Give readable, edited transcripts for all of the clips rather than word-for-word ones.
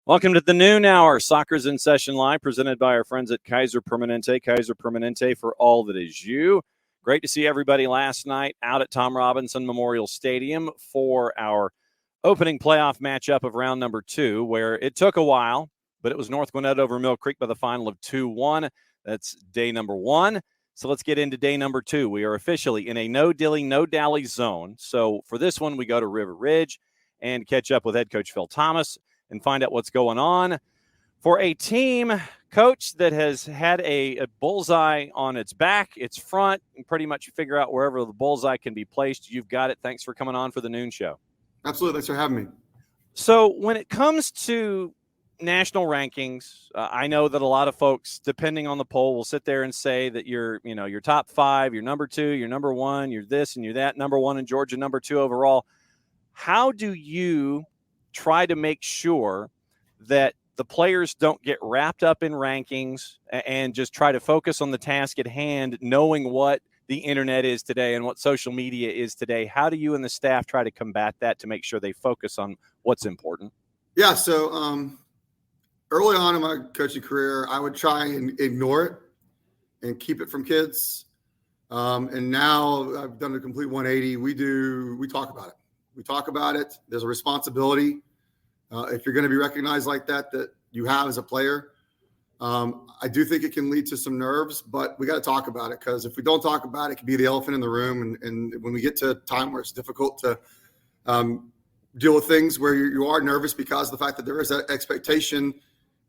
Welcome to the noon hour. Soccer's in Session Live, presented by our friends at Kaiser Permanente. Kaiser Permanente for all that is you. Great to see everybody last night out at Tom Robinson Memorial Stadium for our opening playoff matchup of round number 2, where it took a while, but it was North Gwinnett over Mill Creek by the final of 2-1. That's day number 1. So let's get into day number 2. We are officially in a no-dilly, no-dally zone. So for this one, we go to River Ridge and catch up with head coach Phil Thomas and find out what's going on for a team, coach, that has had a bullseye on its back, its front, and pretty much figure out wherever the bullseye can be placed. You've got it. Thanks for coming on for the noon show. Absolutely. Thanks for having me. So when it comes to national rankings, I know that a lot of folks, depending on the poll, will sit there and say that you're top 5, you're number 2, you're number 1, you're this and you're that, number 1 in Georgia, number 2 overall. How do you try to make sure that the players don't get wrapped up in rankings and just try to focus on the task at hand, knowing what the internet is today and what social media is today? How do you and the staff try to combat that to make sure they focus on what's important? Yeah, so early on in my coaching career, I would try and ignore it and keep it from kids. And now I've done a complete 180. We talk about it. We talk about it. There's a responsibility. If you're going to be recognized like that you have as a player, I do think it can lead to some nerves, but we got to talk about it, because if we don't talk about it, it can be the elephant in the room. And when we get to a time where it's difficult to deal with things where you are nervous because of the fact that there is that expectation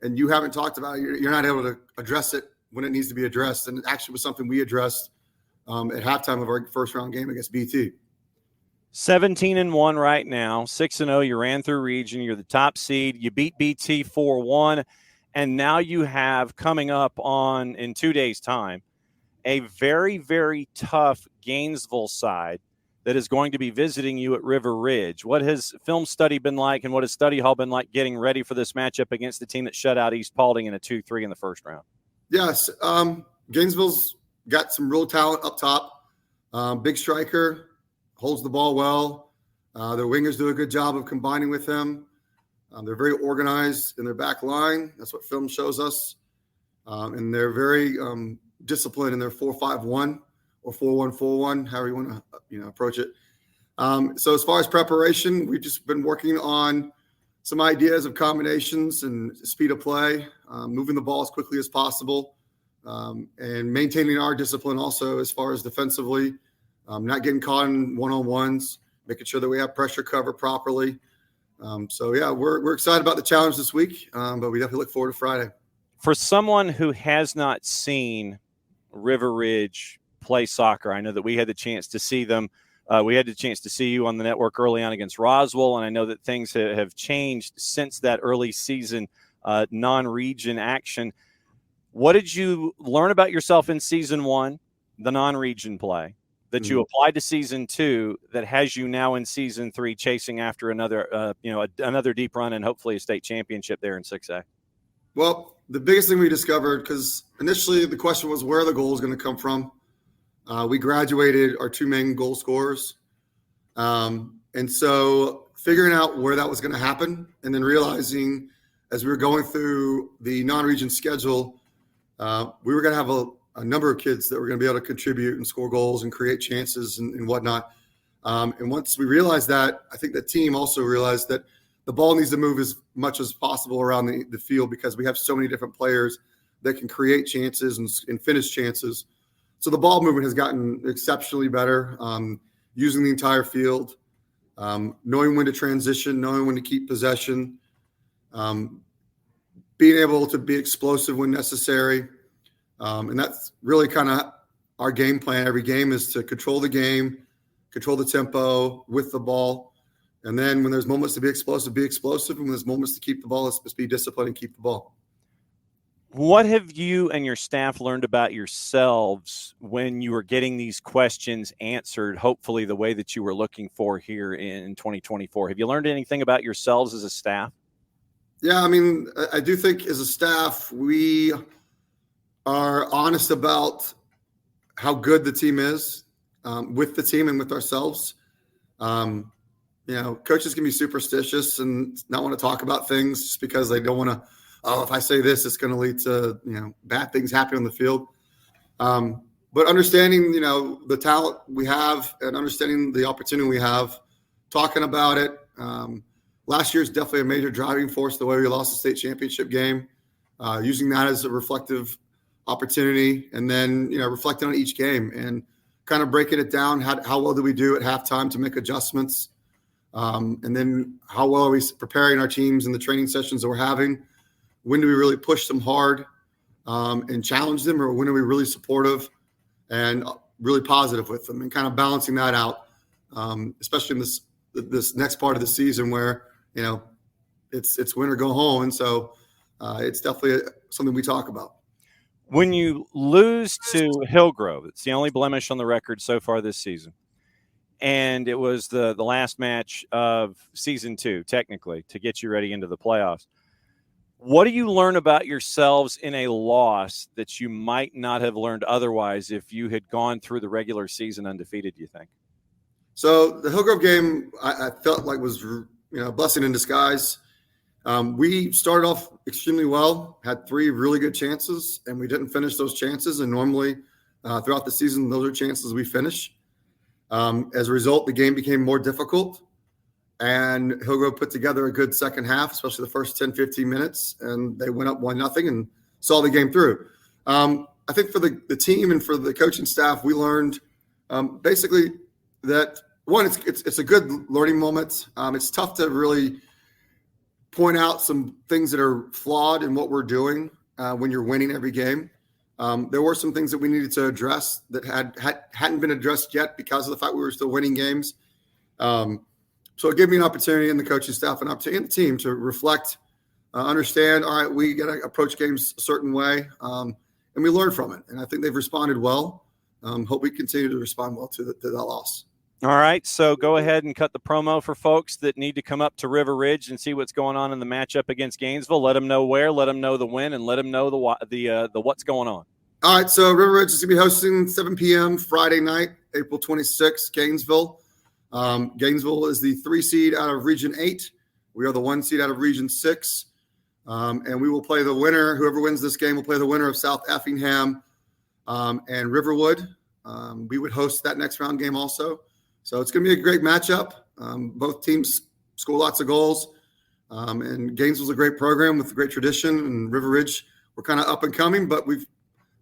and you haven't talked about it, you're not able to address it when it needs to be addressed. And it actually was something we addressed at halftime of our first round game against BT. 17-1 right now, 6-0. You ran through region. You're the top seed. You beat BT 4-1. And now you have coming up in 2 days' time, a very, very tough Gainesville side that is going to be visiting you at River Ridge. What has film study been like, and what has study hall been like getting ready for this matchup against the team that shut out East Paulding in a 2-3 in the first round? Yes. Gainesville's got some real talent up top. Big striker. Holds the ball well. Their wingers do a good job of combining with him. They're very organized in their back line. That's what film shows us. And they're very disciplined in their 4-5-1 or 4-1-4-1, however you want to approach it. So as far as preparation, we've just been working on some ideas of combinations and speed of play, moving the ball as quickly as possible, and maintaining our discipline also as far as defensively. Not getting caught in one-on-ones, making sure that we have pressure cover properly. We're excited about the challenge this week, but we definitely look forward to Friday. For someone who has not seen River Ridge play soccer, I know that we had the chance to see them. We had the chance to see you on the network early on against Roswell, and I know that things have changed since that early season non-region action. What did you learn about yourself in season 1, the non-region play, that you applied to season 2 that has you now in season 3 chasing after another deep run and hopefully a state championship there in 6A? Well, the biggest thing we discovered, because initially the question was where the goal is going to come from. We graduated our 2 main goal scorers. And so figuring out where that was going to happen, and then realizing as we were going through the non-region schedule, we were going to have a number of kids that were going to be able to contribute and score goals and create chances and whatnot. And once we realized that, I think the team also realized that the ball needs to move as much as possible around the field, because we have so many different players that can create chances and finish chances. So the ball movement has gotten exceptionally better, using the entire field, knowing when to transition, knowing when to keep possession, being able to be explosive when necessary. And that's really kind of our game plan. Every game is to control the game, control the tempo with the ball. And then when there's moments to be explosive, be explosive. And when there's moments to keep the ball, let's just be disciplined and keep the ball. What have you and your staff learned about yourselves when you were getting these questions answered, hopefully the way that you were looking for here in 2024? Have you learned anything about yourselves as a staff? Yeah, I mean, I do think as a staff, we are honest about how good the team is, with the team and with ourselves. coaches can be superstitious and not want to talk about things just because they don't want to, if I say this, it's going to lead to, bad things happening on the field. But understanding, the talent we have and understanding the opportunity we have, talking about it. Last year is definitely a major driving force, the way we lost the state championship game, using that as a reflective opportunity, and then, reflecting on each game and kind of breaking it down. How well do we do at halftime to make adjustments? And then how well are we preparing our teams in the training sessions that we're having? When do we really push them hard and challenge them, or when are we really supportive and really positive with them, and kind of balancing that out, especially in this next part of the season where, it's win or go home. And so it's definitely something we talk about. When you lose to Hillgrove, it's the only blemish on the record so far this season. And it was the last match of season 2, technically, to get you ready into the playoffs. What do you learn about yourselves in a loss that you might not have learned otherwise if you had gone through the regular season undefeated, do you think? So the Hillgrove game, I felt like was, a blessing in disguise. We started off extremely well, had 3 really good chances, and we didn't finish those chances. And normally throughout the season, those are chances we finish. As a result, the game became more difficult, and Hillgrove put together a good second half, especially the first 10, 15 minutes, and they went up 1-0 and saw the game through. I think for the team and for the coaching staff, we learned basically that, one, it's a good learning moment. It's tough to really point out some things that are flawed in what we're doing when you're winning every game. There were some things that we needed to address that hadn't been addressed yet because of the fact we were still winning games. So it gave me an opportunity, and the coaching staff an opportunity, and the team, to reflect, understand, all right, we got to approach games a certain way, and we learned from it. And I think they've responded well. Hope we continue to respond well to that loss. All right, so go ahead and cut the promo for folks that need to come up to River Ridge and see what's going on in the matchup against Gainesville. Let them know where, let them know the win, and let them know the what's going on. All right, so River Ridge is going to be hosting 7 p.m. Friday night, April 26th, Gainesville. Gainesville is the 3 seed out of Region 8. We are the 1 seed out of Region 6. And we will play the winner. Whoever wins this game will play the winner of South Effingham and Riverwood. We would host that next round game also. So it's going to be a great matchup. Both teams score lots of goals. And Gainesville's a great program with a great tradition. And River Ridge, we're kind of up and coming, but we've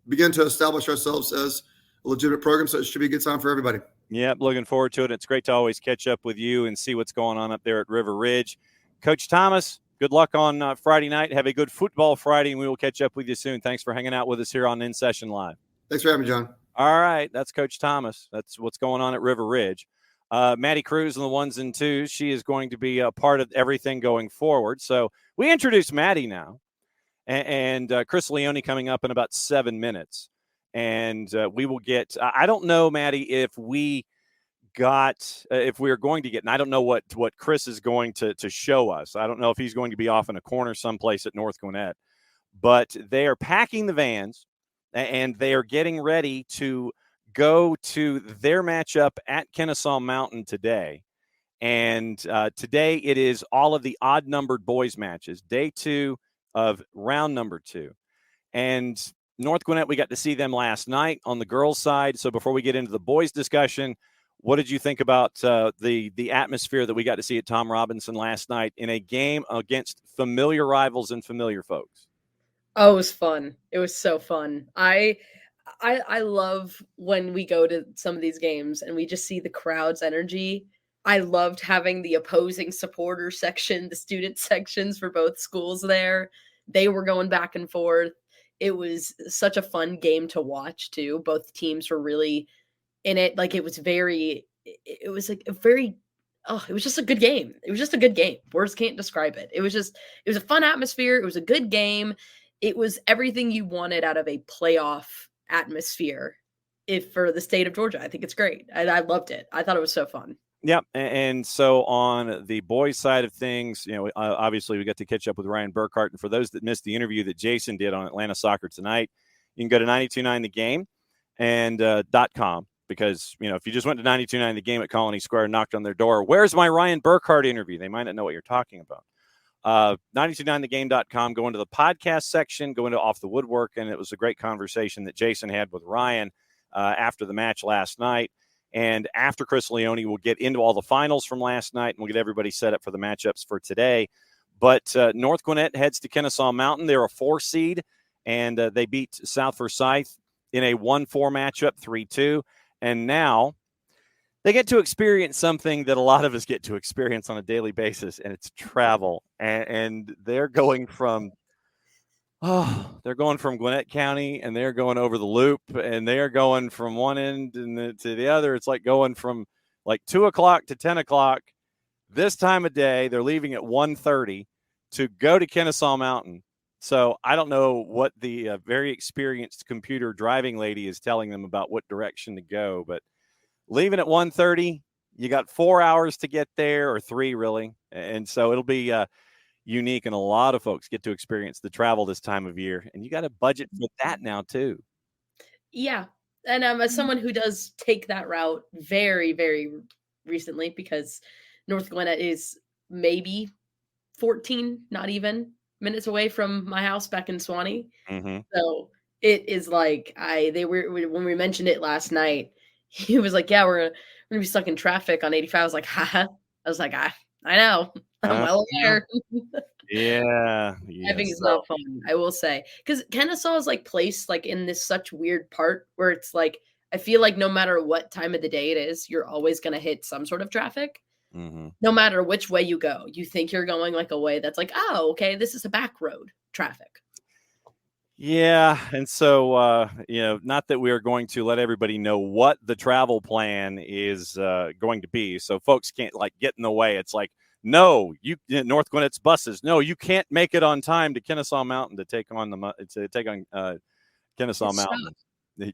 begun to establish ourselves as a legitimate program. So it should be a good time for everybody. Yep, looking forward to it. It's great to always catch up with you and see what's going on up there at River Ridge. Coach Thomas, good luck on Friday night. Have a good football Friday, and we will catch up with you soon. Thanks for hanging out with us here on In Session Live. Thanks for having me, John. All right, that's Coach Thomas. That's what's going on at River Ridge. Maddie Cruz on the 1s and 2s. She is going to be a part of everything going forward. So we introduced Maddie now, and Chris Leone coming up in about 7 minutes. And we will get – I don't know, Maddie, if we are going to get – and I don't know what Chris is going to show us. I don't know if he's going to be off in a corner someplace at North Gwinnett. But they are packing the vans, and they are getting ready to go to their matchup at Kennesaw Mountain today. And today it is all of the odd-numbered boys matches, day 2 of round number 2. And North Gwinnett, we got to see them last night on the girls' side. So before we get into the boys' discussion, what did you think about the atmosphere that we got to see at Tom Robinson last night in a game against familiar rivals and familiar folks? Oh, it was fun. It was so fun. I love when we go to some of these games and we just see the crowd's energy. I loved having the opposing supporter section, the student sections for both schools there. They were going back and forth. It was such a fun game to watch too. Both teams were really in it. Like it was just a good game. It was just a good game. Words can't describe it. It was a fun atmosphere. It was a good game. It was everything you wanted out of a playoff atmosphere for the state of Georgia. I think it's great. I loved it. I thought it was so fun. Yep. And so on the boys' side of things, obviously we got to catch up with Ryan Burkhart. And for those that missed the interview that Jason did on Atlanta Soccer Tonight, you can go to 929 The Game and .com because, if you just went to 92.9 The Game at Colony Square and knocked on their door, where's my Ryan Burkhardt interview? They might not know what you're talking about. 929thegame.com, go into the podcast section, go into Off the Woodwork, and it was a great conversation that Jason had with Ryan after the match last night. And after Chris Leone, we'll get into all the finals from last night, and we'll get everybody set up for the matchups for today. But North Gwinnett heads to Kennesaw Mountain. They're a 4 seed, and they beat South Forsyth in a 1-4 matchup, 3-2. And now they get to experience something that a lot of us get to experience on a daily basis, and it's travel. And they're going from Gwinnett County, and they're going over the loop, and they're going from one end to the other. It's like going from like 2 o'clock to 10 o'clock this time of day. They're leaving at 1:30 to go to Kennesaw Mountain. So I don't know what the very experienced computer driving lady is telling them about what direction to go, but leaving at 1:30, you got 4 hours to get there, or 3 really. And so it'll be unique, and a lot of folks get to experience the travel this time of year, and you got to budget for that now too. Yeah. And as someone who does take that route very, very recently, because North Gwinnett is maybe 14, not even minutes away from my house back in Swanee. Mm-hmm. So it is like when we mentioned it last night, he was like, yeah, we're gonna be stuck in traffic on 85. I was like, haha. I was like, I know. I'm well aware. Yeah. Driving is not fun, I will say. Because Kennesaw is like placed like in this such weird part where it's like, I feel like no matter what time of the day it is, you're always going to hit some sort of traffic. Mm-hmm. No matter which way you go. You think you're going like a way that's like, oh, okay, this is a back road traffic. Yeah. And so, not that we are going to let everybody know what the travel plan is going to be. So folks can't like get in the way. It's like, no, North Gwinnett's buses. No, you can't make it on time to Kennesaw Mountain to take on Kennesaw Mountain.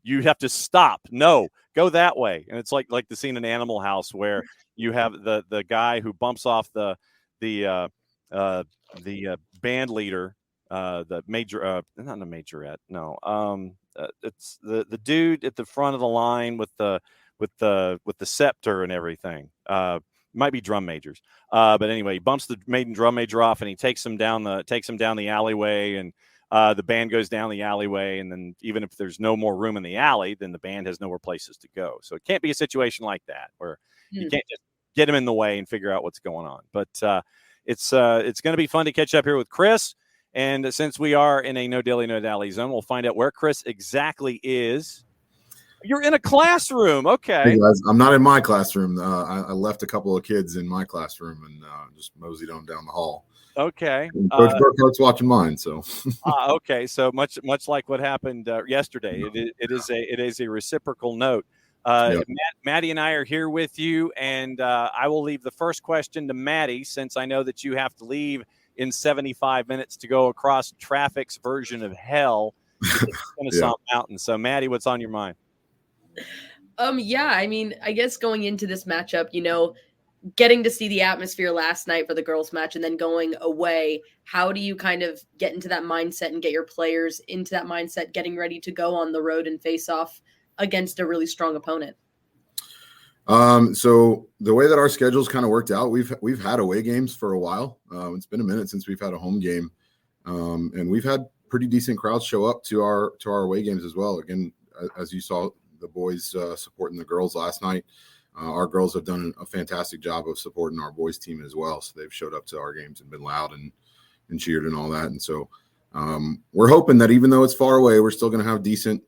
You have to stop. No, go that way. And it's like the scene in Animal House where you have the guy who bumps off the band leader, the major, not a majorette. No, it's the dude at the front of the line with the scepter and everything. Might be drum majors. But anyway, he bumps the maiden drum major off, and he takes him down the alleyway, and the band goes down the alleyway. And then even if there's no more room in the alley, then the band has nowhere places to go. So it can't be a situation like that where you can't just get him in the way and figure out what's going on. But it's going to be fun to catch up here with Chris. And since we are in a no dilly, no dally zone, we'll find out where Chris exactly is. You're in a classroom. Okay. Hey guys, I'm not in my classroom. I left a couple of kids in my classroom and just moseyed on down the hall. Okay. Coach Burkhardt's watching mine, so. Okay. So much like what happened yesterday. It is a reciprocal note. Yep. Maddie and I are here with you, and I will leave the first question to Maddie, since I know that you have to leave in 75 minutes to go across traffic's version of hell to Kennesaw Mountain. So Maddie, what's on your mind? Yeah, I mean, I guess going into this matchup, getting to see the atmosphere last night for the girls match and then going away, how do you kind of get into that mindset and get your players into that mindset, getting ready to go on the road and face off against a really strong opponent? So the way that our schedule's kind of worked out, we've had away games for a while. It's been a minute since we've had a home game. And we've had pretty decent crowds show up to our away games as well. Again, as you saw, the boys supporting the girls last night. Our girls have done a fantastic job of supporting our boys team as well. So they've showed up to our games and been loud and cheered and all that. And so we're hoping that even though it's far away, we're still going to have decent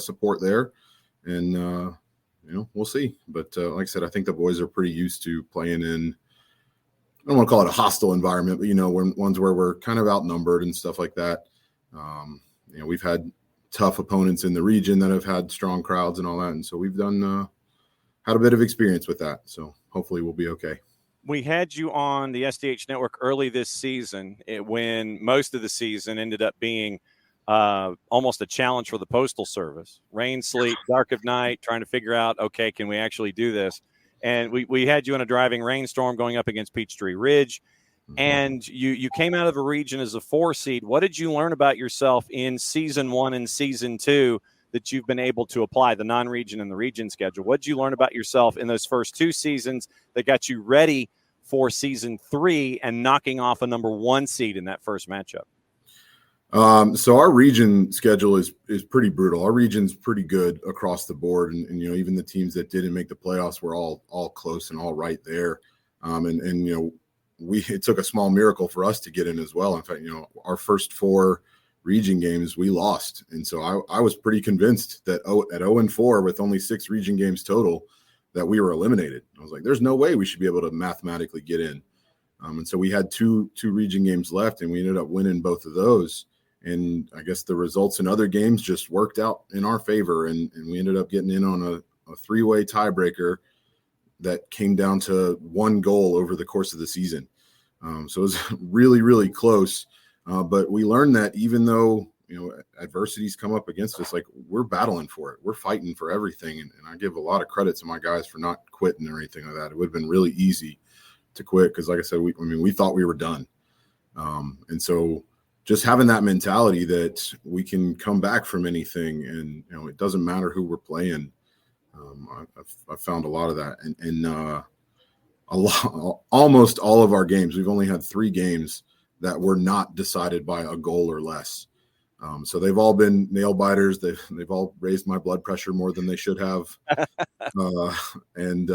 support there. And, we'll see. But like I said, I think the boys are pretty used to playing in, I don't want to call it a hostile environment, but, ones where we're kind of outnumbered and stuff like that. We've had tough opponents in the region that have had strong crowds and all that. And so we've had a bit of experience with that. So hopefully we'll be okay. We had you on the SDH network early this season when most of the season ended up being almost a challenge for the Postal Service. Rain, sleet, dark of night, trying to figure out, okay, can we actually do this? And we had you in a driving rainstorm going up against Peachtree Ridge. And you came out of a region as a 4 seed. What did you learn about yourself in season 1 and season 2 that you've been able to apply, the non-region and the region schedule. What did you learn about yourself in those first 2 seasons that got you ready for season 3 and knocking off a number 1 seed in that first matchup? So our region schedule is pretty brutal. Our region's pretty good across the board, and even the teams that didn't make the playoffs were all close and all right there. And it took a small miracle for us to get in as well. In fact, our first 4 region games we lost, and so I was pretty convinced that at 0-4 with only 6 region games total that we were eliminated. I was like, there's no way we should be able to mathematically get in. And so we had two region games left, and we ended up winning both of those. And I guess the results in other games just worked out in our favor, and we ended up getting in on a 3-way tiebreaker that came down to 1 goal over the course of the season. So it was really, really close. But we learned that even though, adversities come up against us, like, we're battling for it. We're fighting for everything. And I give a lot of credit to my guys for not quitting or anything like that. It would have been really easy to quit because, like I said, we thought we were done. And so just having that mentality that we can come back from anything, and, it doesn't matter who we're playing. I've found a lot of that. And almost all of our games, we've only had 3 games that were not decided by a goal or less. So they've all been nail biters. They've all raised my blood pressure more than they should have. And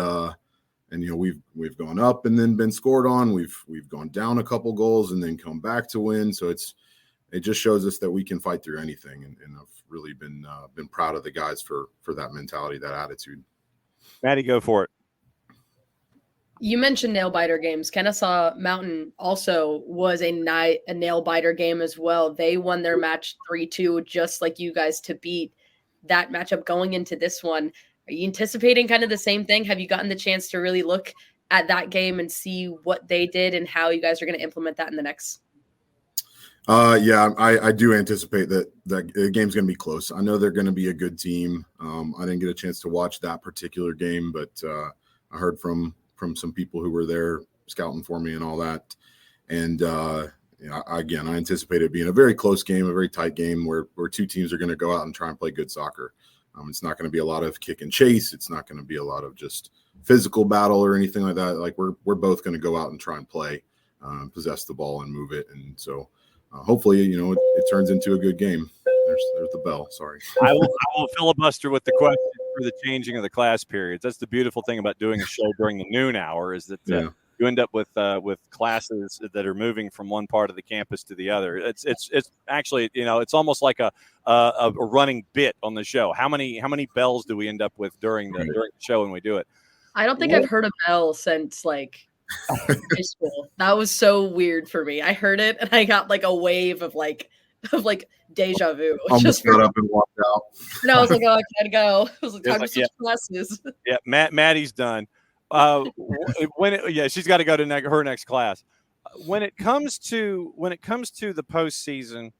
we've gone up and then been scored on. We've gone down a couple goals and then come back to win. So it just shows us that we can fight through anything. And I've really been proud of the guys for that mentality, that attitude. Maddie, go for it. You mentioned nail biter games. Kennesaw Mountain also was a nail biter game as well. They won their match 3-2, just like you guys, to beat that matchup going into this one. Are you anticipating kind of the same thing? Have you gotten the chance to really look at that game and see what they did and how you guys are going to implement that in the next? Yeah, I do anticipate that the game's going to be close. I know they're going to be a good team. I didn't get a chance to watch that particular game, but I heard from some people who were there scouting for me and all that. And again, I anticipate it being a very close game, a very tight game where 2 teams are going to go out and try and play good soccer. It's not going to be a lot of kick and chase. It's not going to be a lot of just physical battle or anything like that. Like, we're both going to go out and try and play, possess the ball and move it. And so hopefully, it turns into a good game. There's the bell. Sorry. I will filibuster with the question for the changing of the class periods. That's the beautiful thing about doing a show during the noon hour, is that you end up with classes that are moving from one part of the campus to the other. It's actually, it's almost like a running bit on the show. How many bells do we end up with during the show when we do it? I don't think I've heard a bell since like high school. That was so weird for me. I heard it and I got like a wave of deja vu. Almost got up and walked out. And I was like, oh, I gotta go. I was like, time to switch classes. Yeah, Maddie's done. She's got to go to her next class. When it comes to the postseason,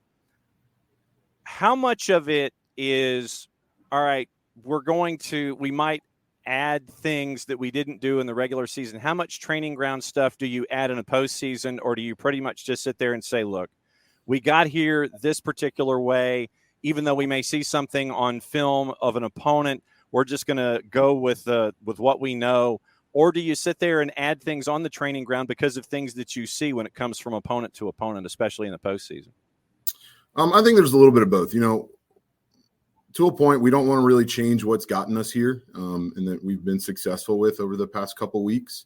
how much of it is, all right, we might add things that we didn't do in the regular season? How much training ground stuff do you add in a postseason, or do you pretty much just sit there and say, look, we got here this particular way, even though we may see something on film of an opponent, we're just going to go with what we know? Or do you sit there and add things on the training ground because of things that you see when it comes from opponent to opponent, especially in the postseason? I think there's a little bit of both. To a point, we don't want to really change what's gotten us here and that we've been successful with over the past couple weeks.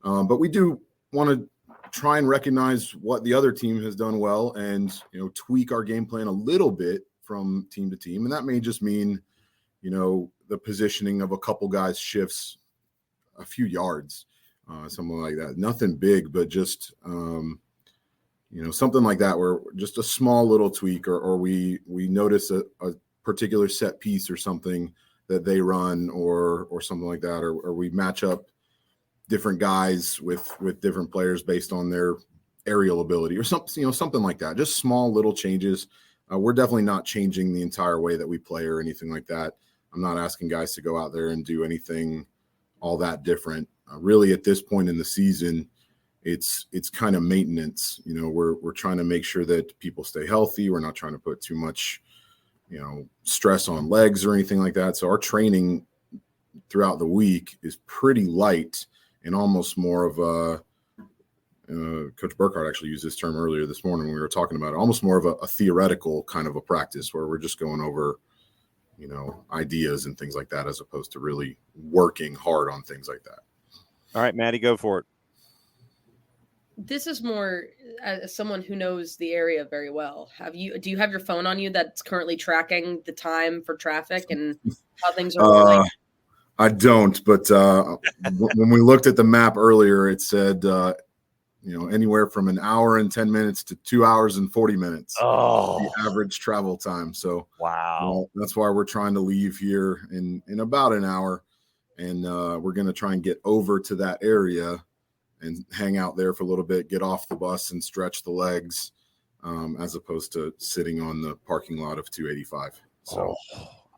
But we do want to try and recognize what the other team has done well and, tweak our game plan a little bit from team to team. And that may just mean, the positioning of a couple guys shifts a few yards, something like that. Nothing big, but just, something like that, where just a small little tweak, or we notice a particular set piece or something that they run or something like that, or we match up different guys with different players based on their aerial ability or something, something like that. Just small little changes. We're definitely not changing the entire way that we play or anything like that. I'm not asking guys to go out there and do anything all that different. Really, at this point in the season, it's kind of maintenance. We're trying to make sure that people stay healthy. We're not trying to put too much stress on legs or anything like that. So our training throughout the week is pretty light and almost more of a Coach Burkhardt actually used this term earlier this morning when we were talking about it, almost more of a theoretical kind of a practice where we're just going over, ideas and things like that, as opposed to really working hard on things like that. All right, Maddie, go for it. This is more as someone who knows the area very well. Do you have your phone on you that's currently tracking the time for traffic and how things are going? I don't, but when we looked at the map earlier, it said, anywhere from an hour and 10 minutes to 2 hours and 40 minutes. Oh, the average travel time. So wow, that's why we're trying to leave here in about an hour, and we're going to try and get over to that area and hang out there for a little bit, get off the bus and stretch the legs, as opposed to sitting on the parking lot of 285. So,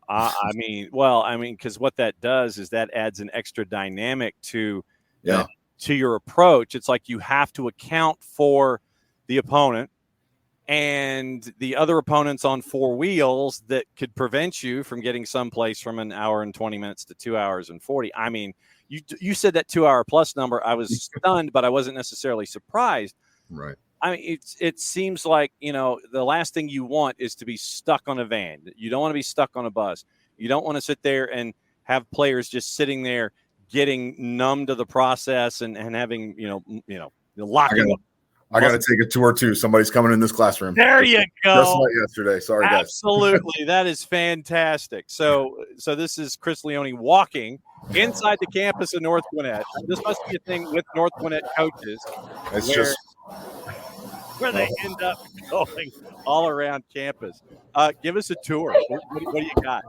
because what that does is that adds an extra dynamic to your approach. It's like you have to account for the opponent and the other opponents on four wheels that could prevent you from getting someplace from an hour and 20 minutes to 2 hours and 40. I mean, you said that 2 hour plus number. I was stunned, but I wasn't necessarily surprised. Right. I mean, it seems like, the last thing you want is to be stuck on a van. You don't want to be stuck on a bus. You don't want to sit there and have players just sitting there getting numb to the process and having, locking up. I got to take a tour too. Somebody's coming in this classroom. There you go. Just like yesterday. Sorry, guys. Absolutely. That is fantastic. So this is Chris Leone walking inside the campus of North Gwinnett. This must be a thing with North Gwinnett coaches. It's where they end up going all around campus. Give us a tour. What do you got?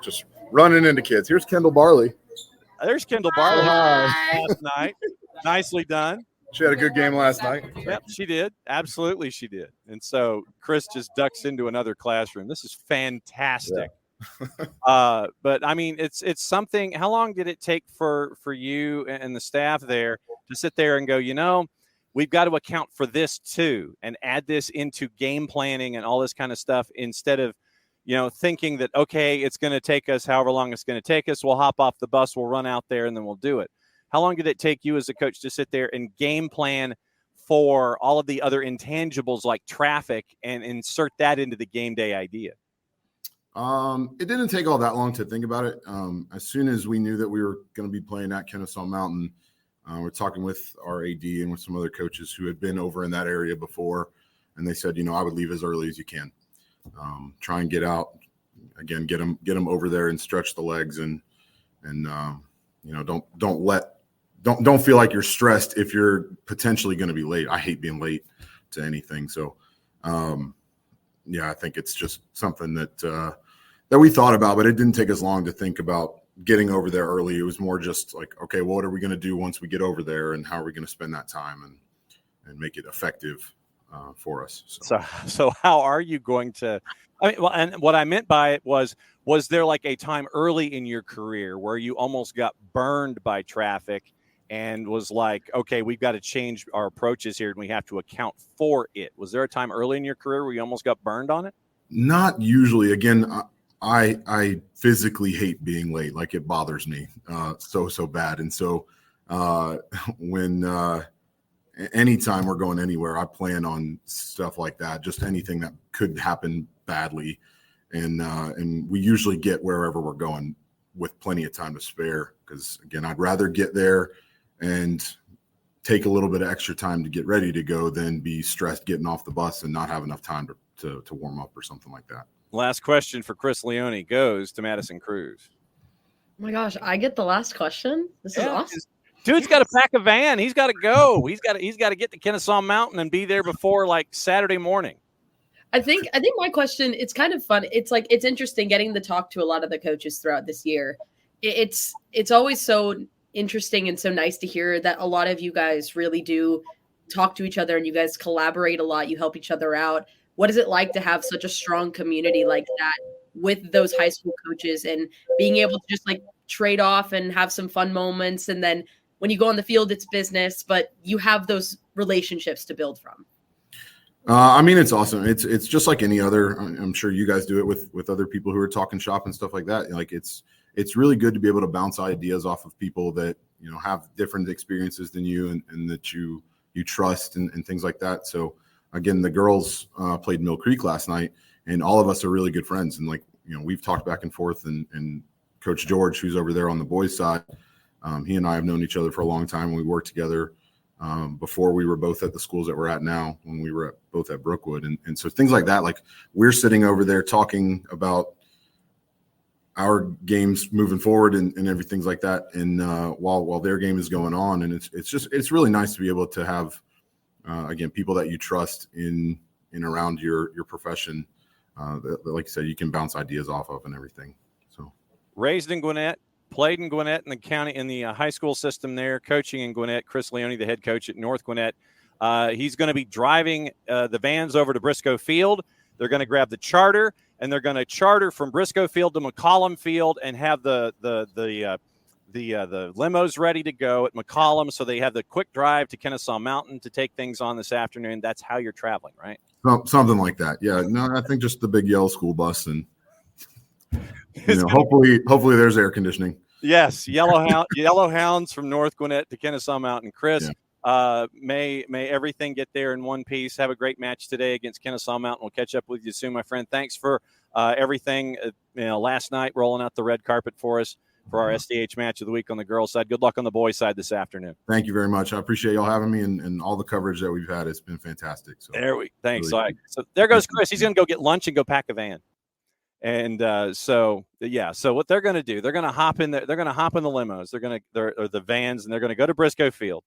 Just running into kids. Here's Kendall Barley. There's Kendall Barley Hi. last night. Nicely done. She had a good game last night. Yep, she did. Absolutely, she did. And so Chris just ducks into another classroom. This is fantastic. Yeah. But I mean, it's something. How long did it take for you and the staff there to sit there and go, we've got to account for this too and add this into game planning and all this kind of stuff instead of, thinking that, okay, it's going to take us however long it's going to take us. We'll hop off the bus, we'll run out there, and then we'll do it. How long did it take you as a coach to sit there and game plan for all of the other intangibles like traffic and insert that into the game day idea? It didn't take all that long to think about it. As soon as we knew that we were going to be playing at Kennesaw Mountain, we're talking with our AD and with some other coaches who had been over in that area before, and they said, I would leave as early as you can. Try and get out again, get them over there and stretch the legs and don't feel like you're stressed if you're potentially going to be late. I hate being late to anything. So, I think it's just something that we thought about, but it didn't take us long to think about getting over there early. It was more just like, okay, well, what are we going to do once we get over there, and how are we going to spend that time and make it effective for us. So how are you going to? And what I meant by it was there like a time early in your career where you almost got burned by traffic and was like, okay, we've got to change our approaches here and we have to account for it? Was there a time early in your career where you almost got burned on it? Not usually. Again, I physically hate being late. Like, it bothers me so bad. And so when anytime we're going anywhere, I plan on stuff like that, just anything that could happen badly. And we usually get wherever we're going with plenty of time to spare. Because again, I'd rather get there and take a little bit of extra time to get ready to go than be stressed getting off the bus and not have enough time to warm up or something like that. Last question for Chris Leone goes to Madison Cruz. Oh my gosh, I get the last question. This is awesome. Dude's got to pack a van. He's got to go. He's got to get to Kennesaw Mountain and be there before like Saturday morning. I think my question, it's kind of fun. It's like, it's interesting getting to talk to a lot of the coaches throughout this year. It's always so interesting and so nice to hear that a lot of you guys really do talk to each other and you guys collaborate a lot. You help each other out. What is it like to have such a strong community like that with those high school coaches and being able to just like trade off and have some fun moments? And then when you go on the field, it's business, but you have those relationships to build from. I mean, it's awesome. It's just like any other. I'm sure you guys do it with other people who are talking shop and stuff like that. Like it's really good to be able to bounce ideas off of people that have different experiences than you and that you trust and things like that. So again, the girls played Mill Creek last night, and all of us are really good friends. And like we've talked back and forth. And Coach George, who's over there on the boys' side, he and I have known each other for a long time. We worked together. Before we were both at the schools that we're at now, when we were both at Brookwood. And so things like that, like we're sitting over there talking about our games moving forward and everything like that. And while their game is going on, and it's really nice to be able to have, again, people that you trust in around your profession, that, like you said, you can bounce ideas off of and everything. So raised in Gwinnett, played in Gwinnett in the county, in the high school system there, coaching in Gwinnett. Chris Leone, the head coach at North Gwinnett. He's going to be driving the vans over to Briscoe Field. They're going to grab the charter, and they're going to charter from Briscoe Field to McCollum Field and have the limos ready to go at McCollum, so they have the quick drive to Kennesaw Mountain to take things on this afternoon. That's how you're traveling, right? Something like that. Yeah. No, I think just the big yellow school bus and hopefully there's air conditioning. Yes, yellow hounds from North Gwinnett to Kennesaw Mountain. Chris, may everything get there in one piece. Have a great match today against Kennesaw Mountain. We'll catch up with you soon, my friend. Thanks for everything. Last night rolling out the red carpet for us for our SDH match of the week on the girls' side. Good luck on the boys' side this afternoon. Thank you very much. I appreciate y'all having me and all the coverage that we've had. It's been fantastic. So thanks. Really, so there goes Chris. He's going to go get lunch and go pack a van. And so what they're going to do, they're going to hop in the limos. Or the vans, and they're going to go to Briscoe Field.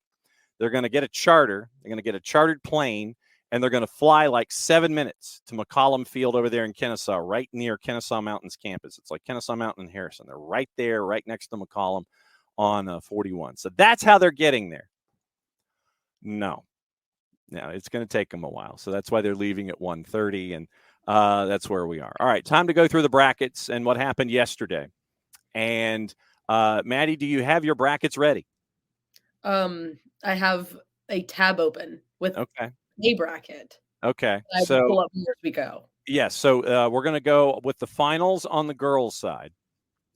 They're going to get a charter. They're going to get a chartered plane, and they're going to fly like 7 minutes to McCollum Field over there in Kennesaw, right near Kennesaw Mountain's campus. It's like Kennesaw Mountain and Harrison. They're right there, right next to McCollum on 41. So that's how they're getting there. No, it's going to take them a while. So that's why they're leaving at 1:30, and that's where we are. All right, time to go through the brackets and what happened yesterday. And Maddie, do you have your brackets ready? I have a tab open with a bracket. Okay, so pull up as we go. Yes, so we're going to go with the finals on the girls' side,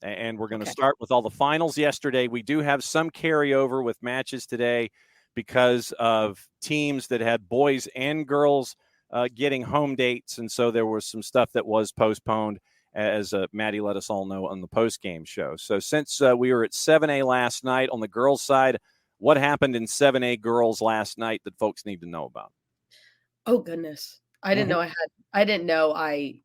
and we're going to start with all the finals yesterday. We do have some carryover with matches today because of teams that had boys and girls getting home dates, and so there was some stuff that was postponed, as Maddie let us all know on the post-game show. So since we were at 7A last night on the girls' side, what happened in 7A girls last night that folks need to know about? Oh goodness, I didn't know I didn't know I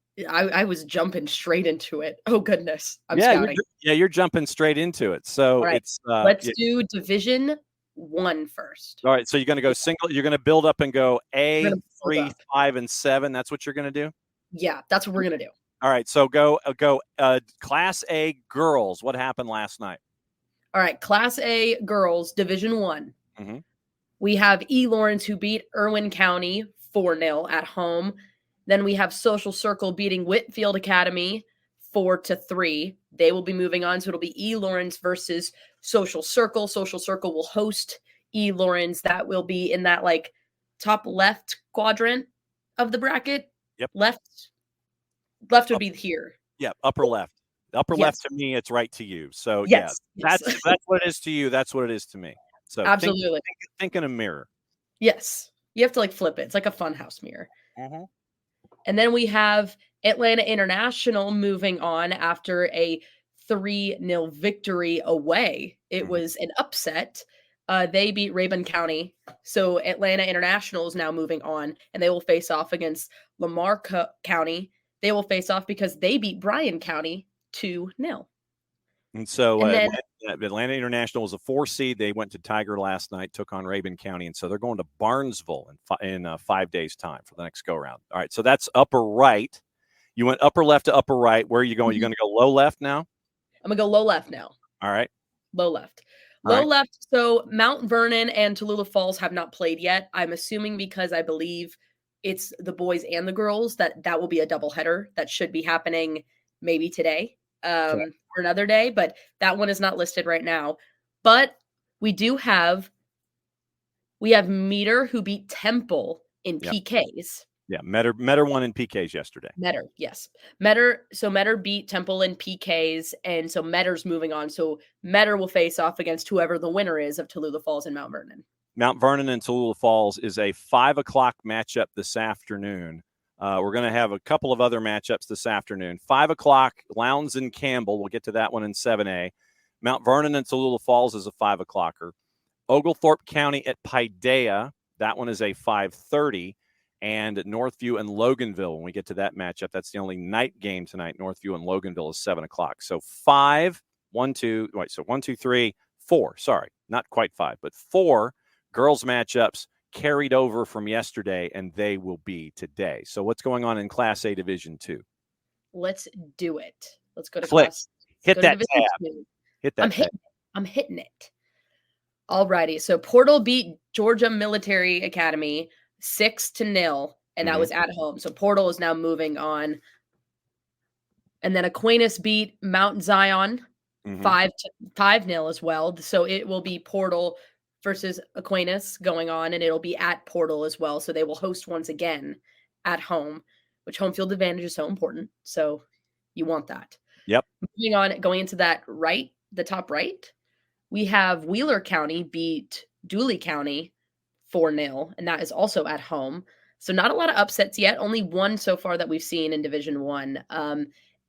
was jumping straight into it. Oh goodness, I'm scouting. You're jumping straight into it. So it's let's do Division 1 first. All right, so you're going to go single. You're going to build up and go A, 3, 5, and 7. That's what you're going to do? Yeah, that's what we're going to do. All right, so go Class A girls. What happened last night? All right, Class A girls, Division 1. Mm-hmm. We have E. Lawrence, who beat Irwin County 4-0 at home. Then we have Social Circle beating Whitfield Academy 4-3. They will be moving on, so it'll be E. Lawrence versus Social Circle. Social Circle will host E. Lawrence. That will be in that like top left quadrant of the bracket. Yep. Left would be here. Yep, upper left. Upper left to me, it's right to you. So yes. That's what it is to you. That's what it is to me. So absolutely, think in a mirror. Yes, you have to like flip it. It's like a funhouse mirror. Mm-hmm. And then we have Atlanta International moving on after a 3-0 victory away. It was an upset. They beat Rabun County. So Atlanta International is now moving on, and they will face off against Lamar County. They will face off because they beat Bryan County 2-0. And so Atlanta International was a 4 seed. They went to Tiger last night, took on Rabun County. And so they're going to Barnesville in 5 days' time for the next go-round. All right, so that's upper right. You went upper left to upper right. Where are you going? You're going to go low left now? I'm going to go low left now. All right. Low left. Low left. So Mount Vernon and Tallulah Falls have not played yet. I'm assuming because I believe it's the boys and the girls that will be a doubleheader that should be happening maybe today. Or another day, but that one is not listed right now. But we have Meter, who beat Temple in Yep. PKs. Yeah, Metter won in PKs yesterday. Metter, yes. Metter beat Temple in PKs, and so Metter's moving on. So Metter will face off against whoever the winner is of Tallulah Falls and Mount Vernon. Mount Vernon and Tallulah Falls is a 5 o'clock matchup this afternoon. We're going to have a couple of other matchups this afternoon. 5 o'clock, Lowndes and Campbell. We'll get to that one in 7A. Mount Vernon and Tallulah Falls is a 5 o'clocker. Oglethorpe County at Paideia. That one is a 5:30. And Northview and Loganville, when we get to that matchup, that's the only night game tonight. Northview and Loganville is 7 o'clock. So 1, 2, 3, 4. Sorry, not quite 5, but 4 girls matchups carried over from yesterday, and they will be today. So what's going on in Class A Division 2? Let's do it. Let's go to Flick. class. Hit that Division tab. 2. Hit that tab. I'm hitting it. All righty. So Portal beat Georgia Military Academy 6-0, and that was at home. So Portal is now moving on. And then Aquinas beat Mount Zion 5-0 as well. So it will be Portal versus Aquinas going on, and it'll be at Portal as well. So they will host once again at home, which home field advantage is so important. So you want that. Yep. Moving on, going into that right, the top right, we have Wheeler County beat Dooley County 4-0, and that is also at home. So not a lot of upsets yet. Only one so far that we've seen in Division 1.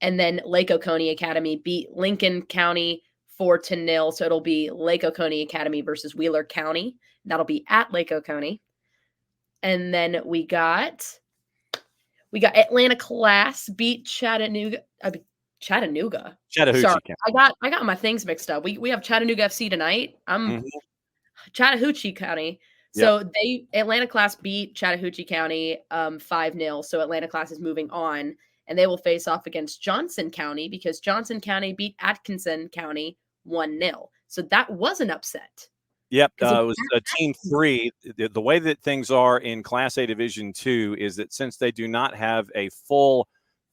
And then Lake Oconee Academy beat Lincoln County 4-0. So it'll be Lake Oconee Academy versus Wheeler County. That'll be at Lake Oconee. And then we got Atlanta Class beat Chattanooga. Chattahoochee County. Sorry, I got my things mixed up. We have Chattanooga FC tonight. I'm Chattahoochee County. So Atlanta Class beat Chattahoochee County 5-0. So Atlanta Class is moving on, and they will face off against Johnson County because Johnson County beat Atkinson County 1-0. So that was an upset. Yep, it was a Team 3. The way that things are in Class A Division 2 is that since they do not have a full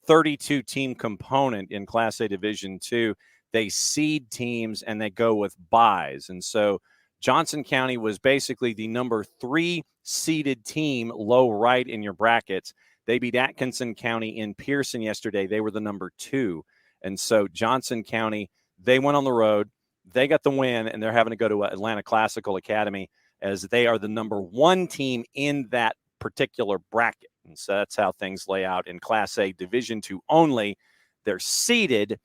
32-team component in Class A Division 2, they seed teams and they go with buys. And so Johnson County was basically the number 3 seeded team, low right in your brackets. They beat Atkinson County in Pearson yesterday. They were the number 2. And so Johnson County, they went on the road. They got the win, and they're having to go to Atlanta Classical Academy as they are the number 1 team in that particular bracket. And so that's how things lay out in Class A Division 2 only. They're seeded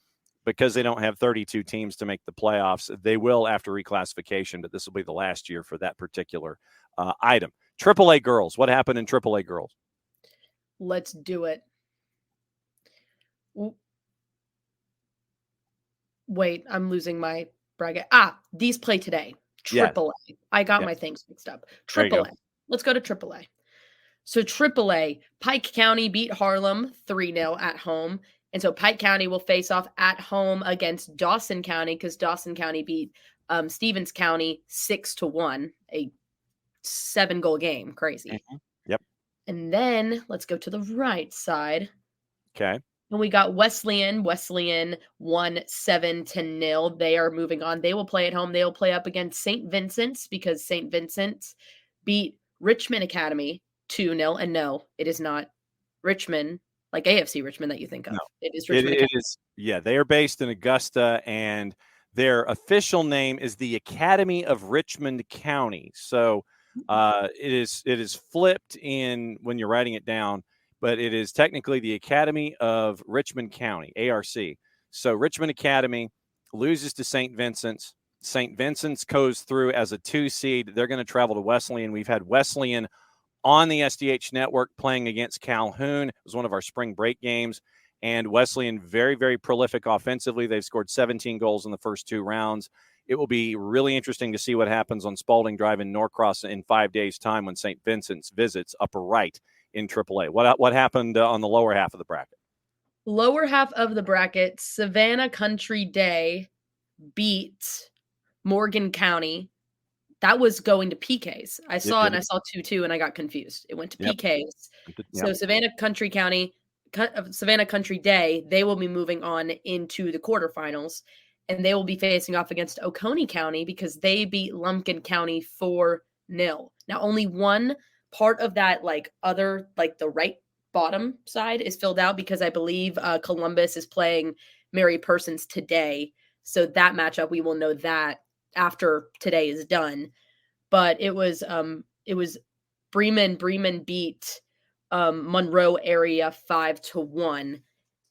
because they don't have 32 teams to make the playoffs. They will after reclassification, but this will be the last year for that particular item. AAA girls. What happened in AAA girls? Let's do it. Wait, I'm losing my bracket. These play today. AAA. Yeah. I got my things mixed up. AAA. Let's go to AAA. So AAA, Pike County beat Harlem 3-0 at home. And so Pike County will face off at home against Dawson County because Dawson County beat Stevens County 6-1, a 7-goal game. Crazy. Yep. And then let's go to the right side. Okay. And we got Wesleyan won 7-0. They are moving on. They will play at home. They will play up against St. Vincent's because St. Vincent's beat Richmond Academy 2-0. And no, it is not Richmond, like AFC Richmond that you think of. No, it is Richmond Academy. It is, yeah, they are based in Augusta, and their official name is the Academy of Richmond County. So it is flipped in when you're writing it down, but it is technically the Academy of Richmond County, ARC. So Richmond Academy loses to St. Vincent's. St. Vincent's goes through as a 2 seed. They're going to travel to Wesleyan. We've had Wesleyan on the SDH network playing against Calhoun. It was one of our spring break games. And Wesleyan, very, very prolific offensively. They've scored 17 goals in the first 2 rounds. It will be really interesting to see what happens on Spalding Drive in Norcross in 5 days' time when St. Vincent's visits upper right in AAA. What happened on the lower half of the bracket? Lower half of the bracket, Savannah Country Day beat Morgan County. That was going to PKs. I saw it, and I saw 2-2, and I got confused. It went to PKs. So Savannah Country Day, they will be moving on into the quarterfinals, and they will be facing off against Oconee County because they beat Lumpkin County 4-0. Now, only one part of that other the right bottom side is filled out because I believe Columbus is playing Mary Persons today. So that matchup, we will know that after today is done. But it was Bremen. Bremen beat Monroe area 5-1.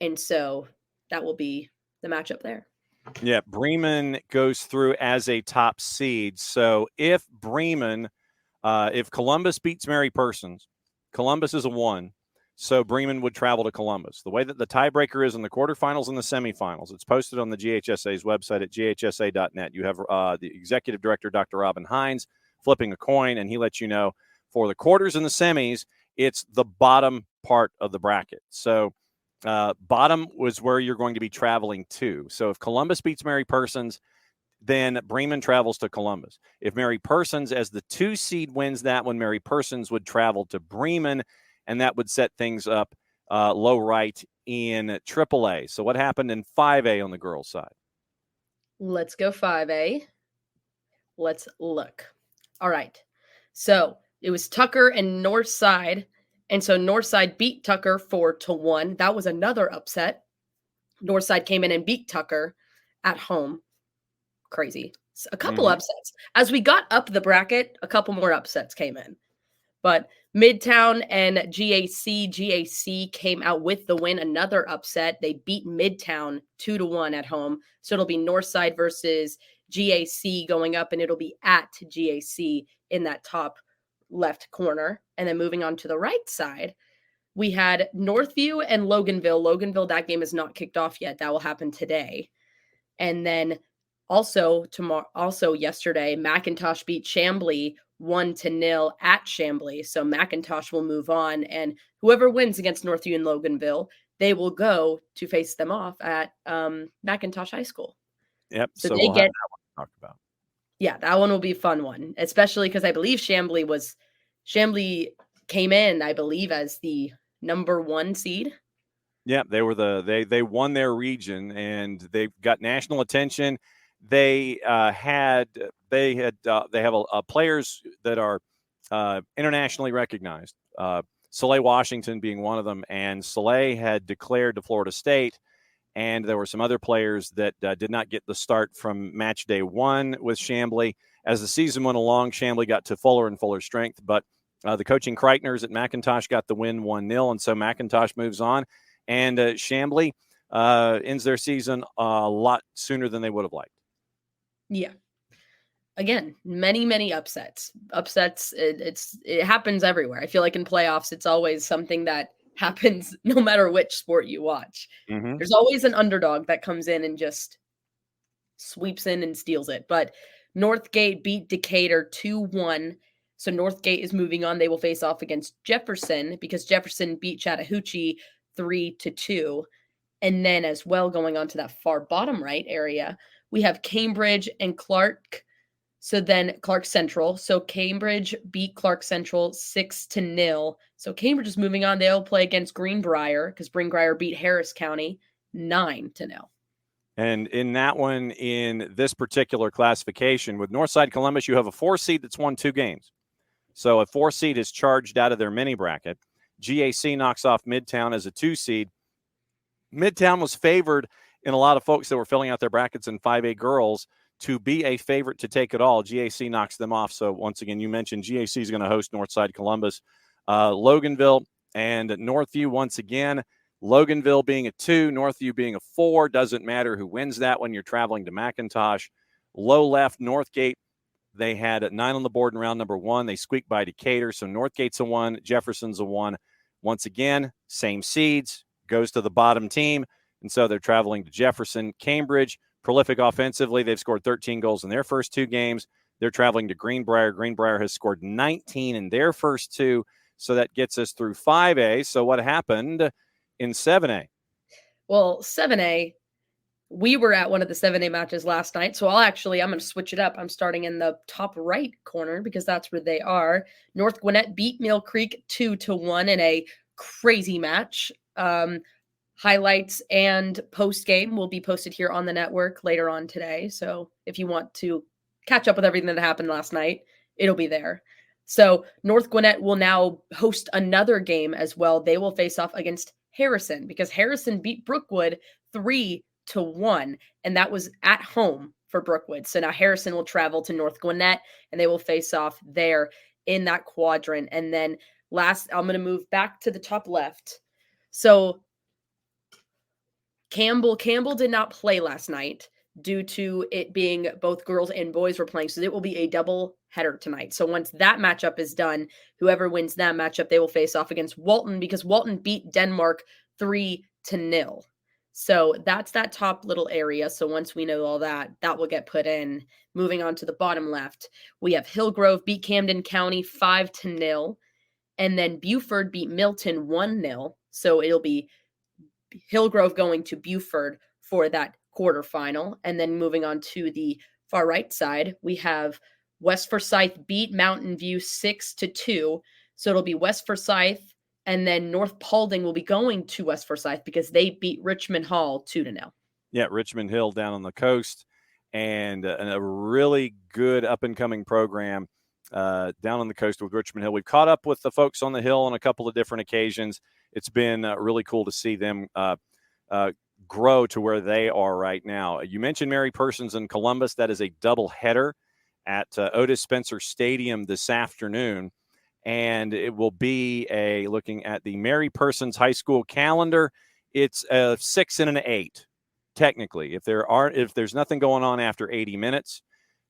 And so that will be the matchup there. Yeah, Bremen goes through as a top seed. So if Columbus beats Mary Persons, Columbus is a 1. So Bremen would travel to Columbus. The way that the tiebreaker is in the quarterfinals and the semifinals, it's posted on the GHSA's website at ghsa.net. You have the executive director, Dr. Robin Hines, flipping a coin, and he lets you know for the quarters and the semis, it's the bottom part of the bracket. So bottom was where you're going to be traveling to. So if Columbus beats Mary Persons, then Bremen travels to Columbus. If Mary Persons as the 2 seed wins that one, Mary Persons would travel to Bremen, and that would set things up low right in AAA. So what happened in 5A on the girls' side? Let's go 5A. Let's look. All right. So it was Tucker and Northside. And so Northside beat Tucker 4-1. That was another upset. Northside came in and beat Tucker at home. Crazy. A couple upsets. As we got up the bracket, a couple more upsets came in. But Midtown and GAC came out with the win. Another upset. They beat Midtown 2-1 at home. So it'll be Northside versus GAC going up, and it'll be at GAC in that top left corner. And then moving on to the right side, we had Northview and Loganville. Loganville, that game is not kicked off yet. That will happen today. And then also yesterday, McIntosh beat Chamblee 1-0 at Chamblee. So McIntosh will move on, and whoever wins against Northview and Loganville, they will go to face them off at McIntosh High School. Yep. So we'll they have get that one to talk about. Yeah, that one will be a fun one, especially because I believe Chamblee came in, I believe, as the number 1 seed. Yeah, they were they won their region, and they got national attention. They have players that are internationally recognized. Soleil Washington being one of them, and Soleil had declared to Florida State, and there were some other players that did not get the start from match day 1 with Chamblee. As the season went along, Chamblee got to fuller and fuller strength, but the coaching Kreitners at McIntosh got the win 1-0, and so McIntosh moves on, and Chamblee ends their season a lot sooner than they would have liked. Yeah. Again, many upsets. It happens everywhere. I feel like in playoffs, it's always something that happens no matter which sport you watch. Mm-hmm. There's always an underdog that comes in and just sweeps in and steals it. But Northgate beat Decatur 2-1. So Northgate is moving on. They will face off against Jefferson because Jefferson beat Chattahoochee 3-2. And then as well, going on to that far bottom right area, we have Cambridge and Clark. So then Clark Central. So Cambridge beat Clark Central 6-0. So Cambridge is moving on. They'll play against Greenbrier because Greenbrier beat Harris County 9-0. And in that one, in this particular classification, with Northside Columbus, you have a 4 seed that's won 2 games. So a 4 seed is charged out of their mini bracket. GAC knocks off Midtown as a 2 seed. Midtown was favored in a lot of folks that were filling out their brackets in 5A girls to be a favorite to take it all. GAC knocks them off. So once again, you mentioned GAC is going to host Northside Columbus. Loganville and Northview once again. Loganville being a 2, Northview being a 4. Doesn't matter who wins that when you're traveling to McIntosh. Low left, Northgate. They had 9 on the board in round number 1. They squeaked by Decatur. So Northgate's a 1, Jefferson's a 1. Once again, same seeds, goes to the bottom team. And so they're traveling to Jefferson. Cambridge, prolific offensively. They've scored 13 goals in their first 2 games. They're traveling to Greenbrier. Greenbrier has scored 19 in their first 2. So that gets us through 5A. So what happened in 7A? Well, 7A, we were at one of the 7A matches last night. So I'm going to switch it up. I'm starting in the top right corner because that's where they are. North Gwinnett beat Mill Creek 2-1 in a crazy match. Highlights and post-game will be posted here on the network later on today. So if you want to catch up with everything that happened last night, it'll be there. So North Gwinnett will now host another game as well. They will face off against Harrison because Harrison beat Brookwood 3-1, and that was at home for Brookwood. So now Harrison will travel to North Gwinnett, and they will face off there in that quadrant. And then last, I'm going to move back to the top left. So Campbell did not play last night due to it being both girls and boys were playing. So it will be a double header tonight. So once that matchup is done, whoever wins that matchup, they will face off against Walton because Walton beat Denmark 3-0. So that's that top little area. So once we know all that, that will get put in. Moving on to the bottom left, we have Hillgrove beat Camden County 5-0. And then Buford beat Milton 1-0. So it'll be Hillgrove going to Buford for that quarterfinal. And then moving on to the far right side, we have West Forsyth beat Mountain View 6-2. So it'll be West Forsyth, and then North Paulding will be going to West Forsyth because they beat Richmond Hall 2-0. Yeah, Richmond Hill down on the coast, and a really good up-and-coming program down on the coast with Richmond Hill. We've caught up with the folks on the Hill on a couple of different occasions. It's been really cool to see them grow to where they are right now. You mentioned Mary Persons in Columbus. That is a double header at Otis Spencer Stadium this afternoon. And it will be looking at the Mary Persons High School calendar, it's a 6 and an 8, technically. If there's nothing going on after 80 minutes,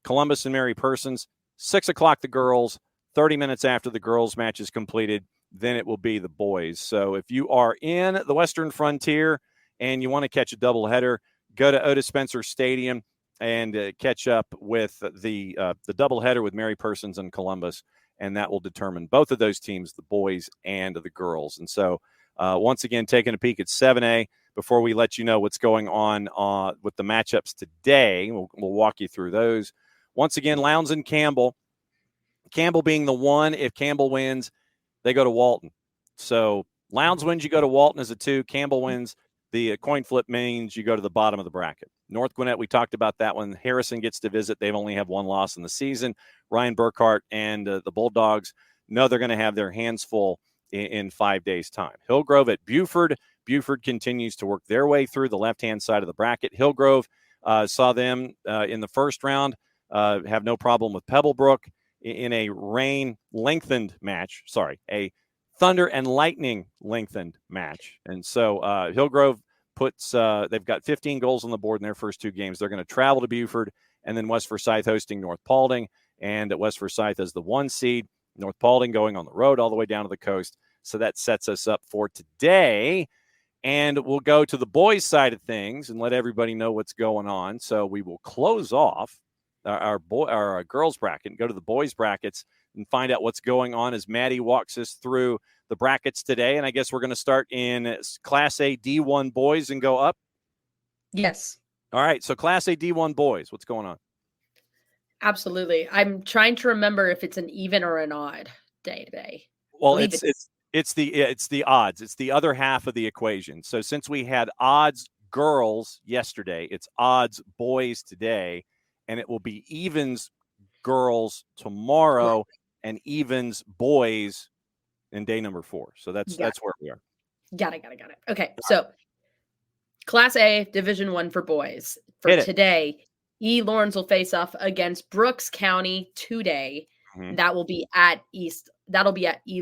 Columbus and Mary Persons, 6 o'clock the girls, 30 minutes after the girls' match is completed, then it will be the boys. So if you are in the Western Frontier and you want to catch a doubleheader, go to Otis Spencer Stadium and catch up with the doubleheader with Mary Persons and Columbus, and that will determine both of those teams, the boys and the girls. And so once again, taking a peek at 7A before we let you know what's going on with the matchups today. We'll walk you through those. Once again, Lowndes and Campbell. Campbell being the one. If Campbell wins, they go to Walton. So Lowndes wins, you go to Walton as a 2. Campbell wins. The coin flip means you go to the bottom of the bracket. North Gwinnett, we talked about that one. Harrison gets to visit. They've only have one loss in the season. Ryan Burkhart and the Bulldogs know they're going to have their hands full in 5 days' time. Hillgrove at Buford. Buford continues to work their way through the left-hand side of the bracket. Hillgrove saw them in the first round have no problem with Pebblebrook in a rain-lengthened match. Sorry, a thunder and lightning lengthened match. And so Hillgrove they've got 15 goals on the board in their first 2 games. They're going to travel to Buford, and then West Forsyth hosting North Paulding, and West Forsyth as the 1 seed, North Paulding going on the road all the way down to the coast. So that sets us up for today, and we'll go to the boys' side of things and let everybody know what's going on. So we will close off our girls bracket and go to the boys brackets and find out what's going on as Maddie walks us through the brackets today. And I guess we're going to start in Class A D1 boys and go up. Yes. All right. So Class A D1 boys, what's going on? Absolutely. I'm trying to remember if it's an even or an odd day today. Well, it's the odds. It's the other half of the equation. So since we had odds girls yesterday, it's odds boys today, and it will be evens girls tomorrow and evens boys in day number 4. So that's where we are. Got it. Okay. So Class A Division 1 for boys. For today, E. Lawrence will face off against Brooks County today. Mm-hmm. That'll be at E.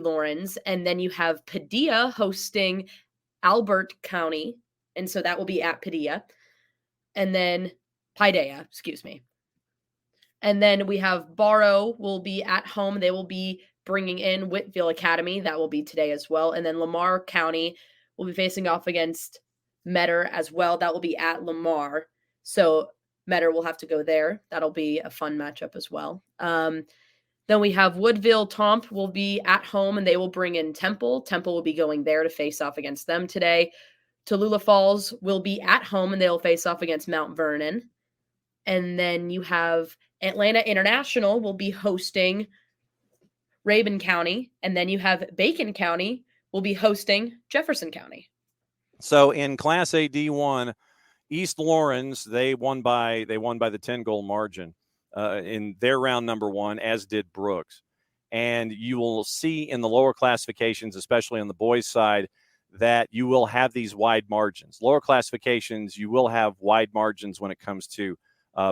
Lawrence. And then you have Padilla hosting Albert County. And so that will be at Padilla. And then Paideia, excuse me. And then we have Barrow will be at home. They will be bringing in Whitfield Academy. That will be today as well. And then Lamar County will be facing off against Metter as well. That will be at Lamar. So Metter will have to go there. That'll be a fun matchup as well. Then we have Woodville Tomp will be at home, and they will bring in Temple. Temple will be going there to face off against them today. Tallulah Falls will be at home, and they'll face off against Mount Vernon. And then you have Atlanta International will be hosting Rabun County. And then you have Bacon County will be hosting Jefferson County. So in Class A D1, East Lawrence, they won by the 10-goal margin in their round number 1, as did Brooks. And you will see in the lower classifications, especially on the boys' side, that you will have these wide margins. Lower classifications, you will have wide margins when it comes to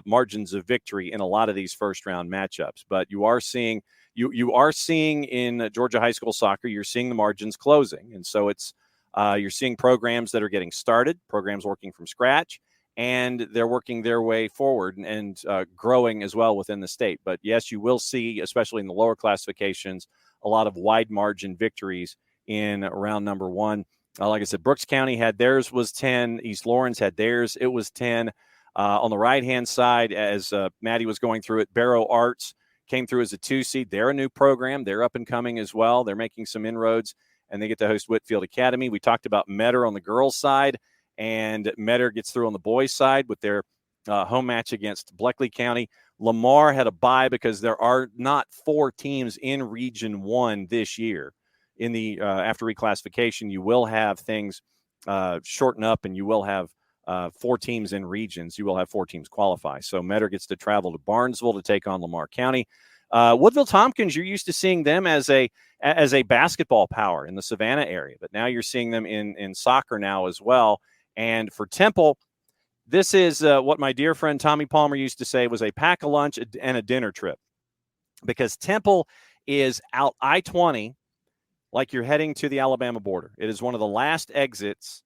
margins of victory in a lot of these first-round matchups. But you are seeing in Georgia high school soccer, you're seeing the margins closing. And so you're seeing programs that are getting started, programs working from scratch, and they're working their way forward and growing as well within the state. But yes, you will see, especially in the lower classifications, a lot of wide margin victories in round number one. Like I said, Brooks County had theirs was 10. East Lawrence had theirs. It was 10. On the right-hand side, as Maddie was going through it, Barrow Arts came through as a 2 seed. They're a new program. They're up and coming as well. They're making some inroads, and they get to host Whitfield Academy. We talked about Metter on the girls' side, and Metter gets through on the boys' side with their home match against Bleckley County. Lamar had a bye because there are not 4 teams in Region 1 this year. In the after reclassification, you will have things shorten up, and you will have 4 teams in regions. You will have 4 teams qualify. So Metter gets to travel to Barnesville to take on Lamar County. Woodville Tompkins, you're used to seeing them as a basketball power in the Savannah area, but now you're seeing them in soccer now as well. And for Temple, this is what my dear friend Tommy Palmer used to say was a pack a lunch and a dinner trip, because Temple is out I-20 like you're heading to the Alabama border. It is one of the last exits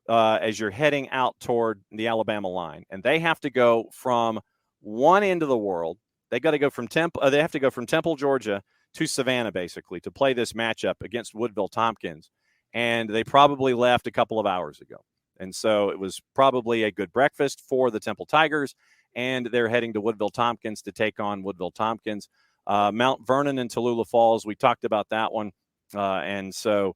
as you're heading out toward the Alabama line. And they have to go from one end of the world. They got to go from Temple. They have to go from Temple, Georgia to Savannah, basically, to play this matchup against Woodville Tompkins. And they probably left a couple of hours ago. And so it was probably a good breakfast for the Temple Tigers. And they're heading to Woodville Tompkins to take on Woodville Tompkins. Mount Vernon and Tallulah Falls, we talked about that one. And so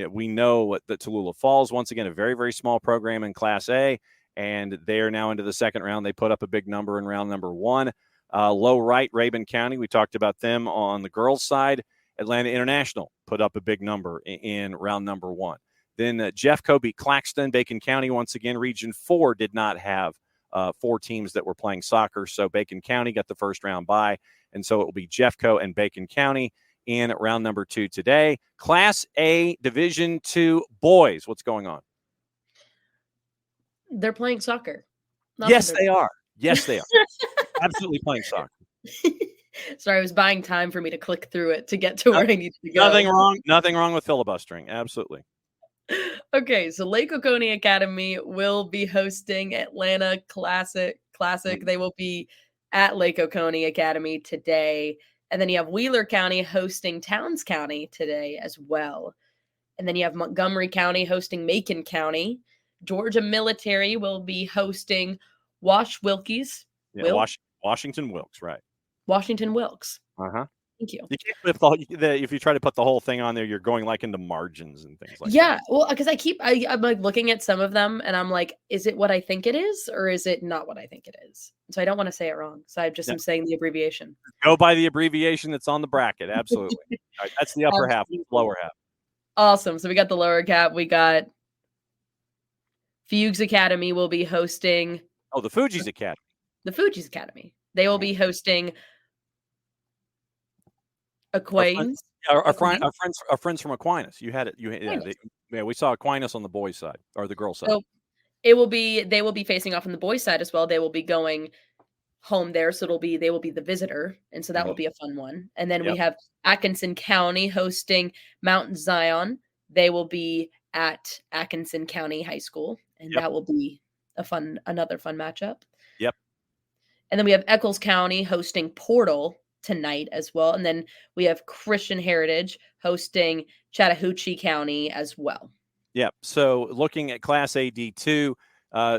we know that Tallulah Falls, once again, a very, very small program in Class A, and they are now into the second round. They put up a big number in round number 1. Low right, Rabun County, we talked about them on the girls' side. Atlanta International put up a big number in round number 1. Then Jeffco beat Claxton. Bacon County, once again, Region 4 did not have 4 teams that were playing soccer, so Bacon County got the first round bye, and so it will be Jeffco and Bacon County in round number 2 today. Class A Division II boys, what's going on? They're playing soccer. Yes, they are. Yes, they are. Absolutely playing soccer. Sorry, I was buying time for me to click through it to get to where I needed to go. Nothing wrong with filibustering. Absolutely. Okay, so Lake Oconee Academy will be hosting Atlanta Classic. They will be at Lake Oconee Academy today. And then you have Wheeler County hosting Towns County today as well. And then you have Montgomery County hosting Macon County. Georgia Military will be hosting Wilkes. Yeah, Washington Wilkes, right. Washington Wilkes. Uh-huh. Thank you. You can't if you try to put the whole thing on there, you're going like into margins and things like that. Yeah, well, because I'm like looking at some of them and I'm like, is it what I think it is or is it not what I think it is? So I don't want to say it wrong. So I just am saying the abbreviation. Go by the abbreviation that's on the bracket. Absolutely. All right, that's the upper half, lower half. Awesome. So we got the lower cap. We got Fugues Academy will be hosting. Oh, the Fuji's Academy. The Fuji's Academy. They will be hosting Aquinas. Our friends from Aquinas. You had it. We saw Aquinas on the boys' side or the girls' side. So they will be facing off on the boys' side as well. They will be going home there, so they will be the visitor, and so that will be a fun one. And then we have Atkinson County hosting Mount Zion. They will be at Atkinson County High School, and that will be another fun matchup. Yep. And then we have Eccles County hosting Portal tonight as well. And then we have Christian Heritage hosting Chattahoochee County as well. Yep. So looking at Class A D2,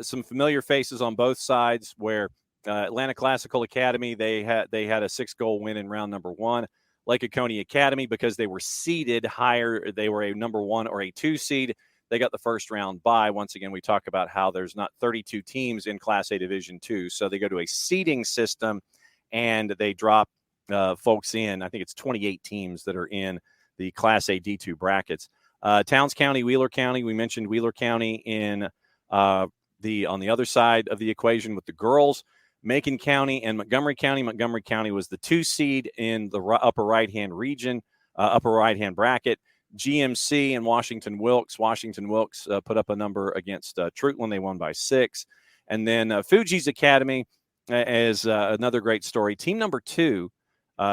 some familiar faces on both sides where Atlanta Classical Academy, they had a 6-goal win in round number 1. Lake Oconee Academy, because they were seeded higher, they were a number 1 or a 2 seed. They got the first round bye. Once again, we talk about how there's not 32 teams in Class A Division II. So they go to a seeding system and they drop folks in. I think it's 28 teams that are in the Class A D2 brackets. Towns County, Wheeler County. We mentioned Wheeler County on the other side of the equation with the girls. Macon County and Montgomery County. Montgomery County was the 2 seed in the upper right-hand region, upper right-hand bracket. GMC and Washington Wilkes. Washington Wilkes put up a number against Trutland. They won by 6. And then Fuji's Academy is another great story. Team number 2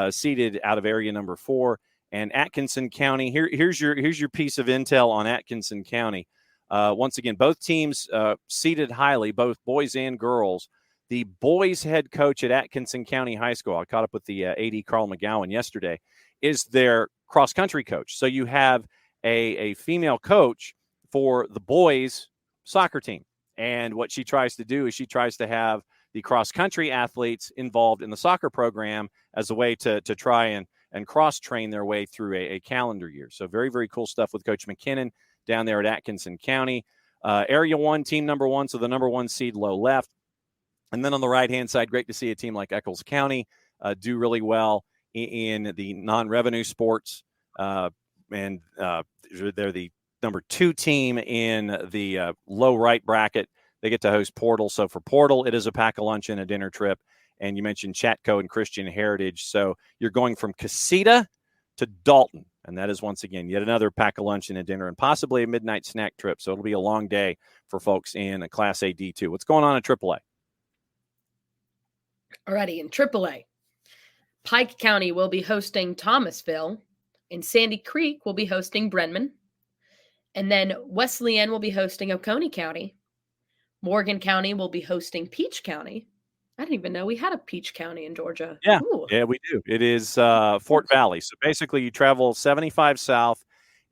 seeded out of area number 4. And Atkinson County, here's your piece of intel on Atkinson County. Once again, both teams seeded highly, both boys and girls. The boys head coach at Atkinson County High School, I caught up with the AD Carl McGowan yesterday, is their cross-country coach. So you have a female coach for the boys soccer team. And what she tries to do is she tries to have the cross-country athletes involved in the soccer program as a way to try and cross-train their way through a calendar year. So very, very cool stuff with Coach McKinnon down there at Atkinson County. Area 1, team number 1, so the number 1 seed low left. And then on the right-hand side, great to see a team like Eccles County do really well in the non-revenue sports. And they're the number 2 team in the low right bracket. They get to host Portal. So for Portal, it is a pack-a-lunch and a dinner trip. And you mentioned Chatco and Christian Heritage. So you're going from Casita to Dalton. And that is, once again, yet another pack-a-lunch and a dinner and possibly a midnight snack trip. So it'll be a long day for folks in Class A D2. What's going on in AAA? Alrighty, in AAA, Pike County will be hosting Thomasville, and Sandy Creek will be hosting Brenman. And then Wesleyan will be hosting Oconee County. Morgan County will be hosting Peach County. I didn't even know we had a Peach County in Georgia. Yeah, Ooh. yeah, we do. It is Fort Valley. So basically you travel 75 south,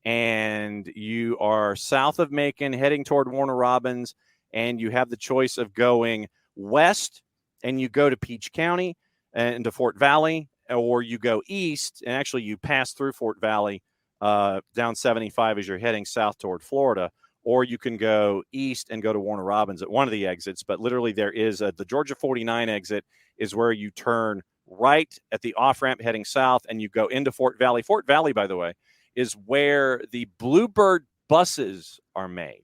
and you are south of Macon heading toward Warner Robins, and you have the choice of going west, and you go to Peach County and to Fort Valley, or you go east, and actually you pass through Fort Valley down 75 as you're heading south toward Florida, or you can go east and go to Warner Robins at one of the exits. But literally there is the Georgia 49 exit is where you turn right at the off-ramp heading south, and you go into Fort Valley. Fort Valley, by the way, is where the Bluebird buses are made.